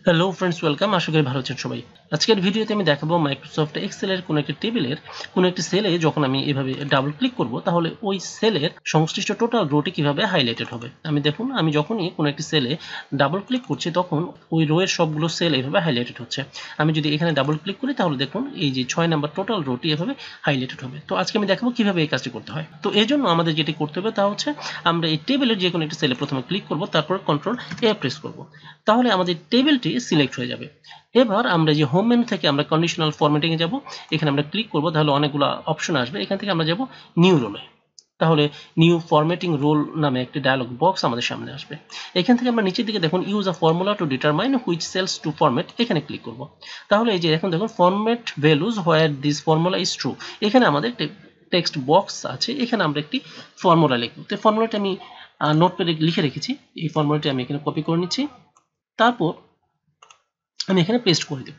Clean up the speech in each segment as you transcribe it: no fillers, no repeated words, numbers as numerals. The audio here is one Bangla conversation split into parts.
Hello friends, welcome. আশা করি ভালো আছেন সবাই। আজকের ভিডিওতে আমি দেখাবো মাইক্রোসফট এক্সেলের কোনো একটা টেবিলের কোনো একটা সেলে যখন আমি এভাবে ডাবল ক্লিক করব তাহলে ওই সেলের সংশ্লিষ্ট টোটাল রোটি কিভাবে হাইলাইটেড হবে। আমি যখনই কোনো একটা সেলে ডাবল ক্লিক করছি তখন ওই রো এর সবগুলো সেল এভাবে হাইলাইটেড হচ্ছে। আমি যদি এখানে ডাবল ক্লিক করি তাহলে দেখুন এই যে 6 নাম্বার টোটাল রোটি এভাবে হাইলাইটেড হবে। তো আজকে আমি দেখাবো কিভাবে এই কাজটি করতে হয়। তো এর জন্য আমাদের যেটি করতে হবে তা হচ্ছে আমরা এই টেবিলের যে কোনো একটা সেলে প্রথমে ক্লিক করব, তারপর কন্ট্রোল এ প্রেস করব। তাহলে আমাদের টেবিলটি সিলেক্ট হয়ে যাবে। এবার আমরা যে হোম মেনু থেকে আমরা কন্ডিশনাল ফরম্যাটিং এ যাব, এখানে আমরা ক্লিক করব, তাহলে অনেকগুলো অপশন আসবে। এখান থেকে আমরা যাব নিউ রোলে। তাহলে নিউ ফরম্যাটিং রোল নামে একটি ডায়লগ বক্স আমাদের সামনে আসবে। এখান থেকে আমরা নিচের দিকে দেখুন use a formula to determine which cells to format, এখানে ক্লিক করব। তাহলে এই যে এখন দেখুন format values where this formula is true, এখানে আমাদের টেক্সট বক্স আছে, এখানে আমরা একটি ফর্মুলা লিখব। তো ফর্মুলাটি আমি নোটপ্যাডে লিখে রেখেছি। এই ফর্মুলাটি আমি এখানে কপি করে নিচ্ছি, তারপর আমি এখানে পেস্ট করে দেব।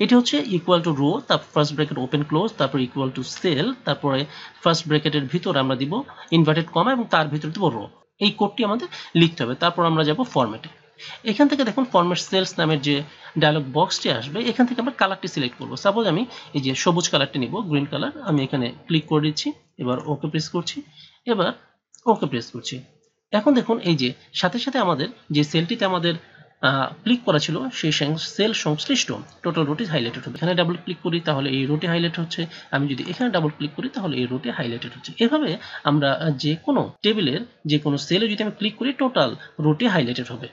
এটি হচ্ছে ইকুয়াল টু রো, তারপর ফার্স্ট ব্র্যাকেট ওপেন ক্লোজ, তারপর ইকুয়াল টু সেল, তারপরে ফার্স্ট ব্র্যাকেটের ভিতরে আমরা দিব ইনভার্টেড কমা এবং তার ভিতরে দিব রো। এই কোডটি আমাদের লিখতে হবে। তারপর আমরা যাব ফরম্যাটে। এখান থেকে দেখুন ফরম্যাট সেলস নামের যে ডায়লগ বক্সটি আসবে, এখান থেকে আমরা কালারটি সিলেক্ট করব। সাপোজ আমি এই যে সবুজ কালারটি নিব, গ্রিন কালার। আমি এখানে ক্লিক করে দিচ্ছি, এবার ওকে প্রেস করছি, এবার ওকে প্রেস করছি। এখন দেখুন এই যে সাথে সাথে আমাদের যে সেলটিতে আমাদের ক্লিক করা ছিল সেই সেল সংশ্লিষ্ট টোটাল রোটি হাইলাইটেড হবে। এখানে ডাবল ক্লিক করি তাহলে এই রোটি হাইলাইট হচ্ছে। আমি যদি এখানে ডাবল ক্লিক করি তাহলে এই রোটি হাইলাইটেড হচ্ছে। এভাবে আমরা যে কোনো টেবিলের যে কোনো সেলে যদি আমি ক্লিক করি টোটাল রোটি হাইলাইটেড হবে।